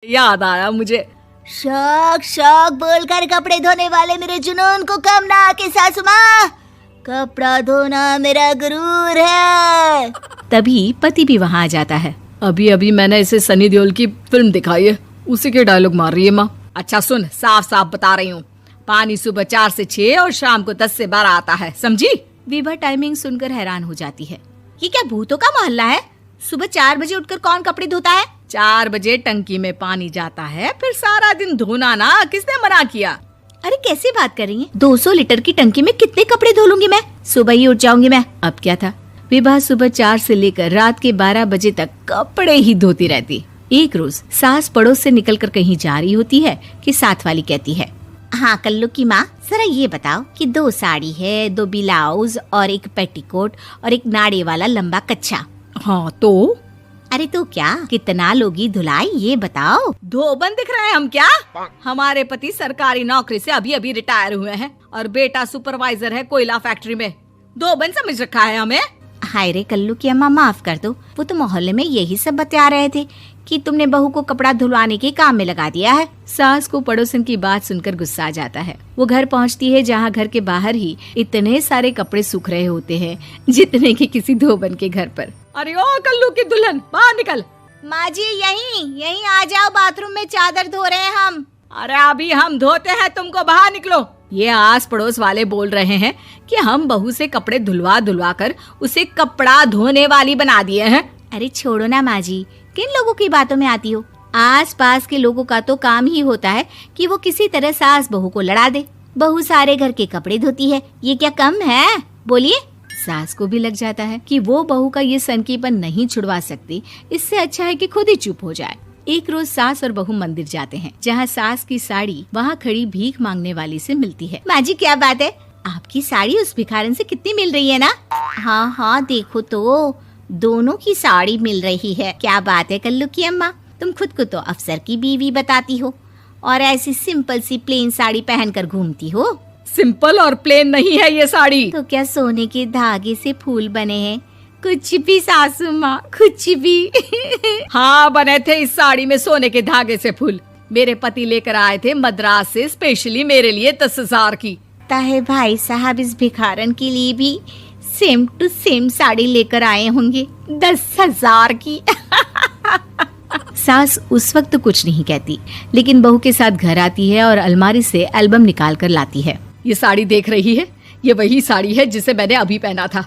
याद आया मुझे। शौक शौक बोलकर कपड़े धोने वाले मेरे जुनून को कम ना आके सासू माँ, कपड़ा धोना मेरा गुरूर है। तभी पति भी वहाँ आ जाता है। अभी अभी मैंने इसे सनी देओल की फिल्म दिखाई है, उसी के डायलॉग मार रही है माँ। अच्छा सुन, साफ साफ बता रही हूँ, पानी सुबह 4 से 6 और शाम को 10 से 12 आता है, समझी? विभा टाइमिंग सुनकर हैरान हो जाती है। ये क्या भूतों का मोहल्ला है? सुबह 4 बजे उठकर कौन कपड़े धोता है? 4 बजे टंकी में पानी जाता है, फिर सारा दिन धोना ना, किसने मना किया? अरे कैसी बात कर रही हैं? 200 लीटर की टंकी में कितने कपड़े धो लूंगी मैं? सुबह ही उठ जाऊंगी मैं। अब क्या था, विभा सुबह 4 से लेकर रात के 12 बजे तक कपड़े ही धोती रहती। एक रोज सास पड़ोस से निकलकर कहीं जा रही होती है कि साथ वाली कहती है, हाँ कल्लू की माँ, जरा ये बताओ कि 2 साड़ी है, 2 ब्लाउज और एक पेटीकोट और एक नाड़े वाला लंबा कच्छा। हाँ तो? अरे तो क्या, कितना लोगी धुलाई ये बताओ। धोबन दिख रहे हैं हम क्या? हमारे पति सरकारी नौकरी से अभी अभी रिटायर हुए हैं और बेटा सुपरवाइजर है कोयला फैक्ट्री में। धोबन समझ रखा है हमें। हाय रे कल्लू की अम्मा, माफ कर दो, वो तो मोहल्ले में यही सब बता रहे थे कि तुमने बहू को कपड़ा धुलवाने के काम में लगा दिया है। सास को पड़ोसन की बात सुनकर गुस्सा आ जाता है। वो घर पहुंचती है जहां घर के बाहर ही इतने सारे कपड़े सूख रहे होते हैं जितने कि किसी धोबन के घर पर। अरे ओ कल्लू की दुल्हन, बाहर निकल। माँ जी यहीं आ जाओ, बाथरूम में चादर धो रहे हैं हम। अरे अभी हम धोते हैं, तुमको बाहर निकलो। ये आस पड़ोस वाले बोल रहे हैं कि हम बहू से कपड़े धुलवा कर उसे कपड़ा धोने वाली बना दिए हैं। अरे छोड़ो ना माँ जी, किन लोगों की बातों में आती हो? आस पास के लोगों का तो काम ही होता है कि वो किसी तरह सास बहू को लड़ा दे। बहू सारे घर के कपड़े धोती है, ये क्या कम है? बोलिए। सास को भी लग जाता है कि वो बहू का ये सनकीपन नहीं छुड़वा सकती, इससे अच्छा है कि खुद ही चुप हो जाए। एक रोज सास और बहू मंदिर जाते हैं, जहाँ सास की साड़ी वहाँ खड़ी भीख मांगने वाली से मिलती है। माँ जी क्या बात है, आपकी साड़ी उस भिखारन से कितनी मिल रही है ना? हाँ देखो तो, दोनों की साड़ी मिल रही है। क्या बात है कल्लू की अम्मा, तुम खुद को तो अफसर की बीवी बताती हो और ऐसी सिंपल सी प्लेन साड़ी पहनकर घूमती हो। सिंपल और प्लेन नहीं है ये साड़ी। तो क्या सोने के धागे से फूल बने हैं? कुछ भी सासू माँ, कुछ भी। हाँ बने थे इस साड़ी में सोने के धागे से फूल। मेरे पति लेकर आए थे मद्रास से स्पेशली मेरे लिए 10,000 की। ताहे भाई साहब इस भिखारन के लिए भी सेम टू सेम साड़ी लेकर आए होंगे 10,000 की। सास उस वक्त तो कुछ नहीं कहती, लेकिन बहू के साथ घर आती है और अलमारी से एल्बम निकाल कर लाती है। ये साड़ी देख रही है, ये वही साड़ी है जिसे मैंने अभी पहना था।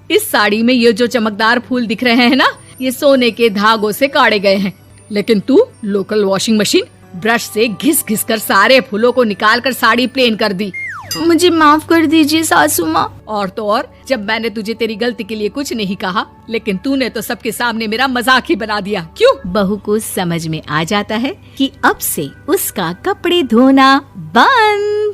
इस साड़ी में ये जो चमकदार फूल दिख रहे हैं ना, ये सोने के धागों से काढ़े गए हैं। लेकिन तू लोकल वॉशिंग मशीन ब्रश से घिस घिस कर सारे फूलों को निकाल कर साड़ी प्लेन कर दी। मुझे माफ कर दीजिए सासू माँ। और तो और, जब मैंने तुझे तेरी गलती के लिए कुछ नहीं कहा, लेकिन तूने तो सबके सामने मेरा मजाक ही बना दिया। क्यों? बहू को समझ में आ जाता है कि अब से उसका कपड़े धोना बंद।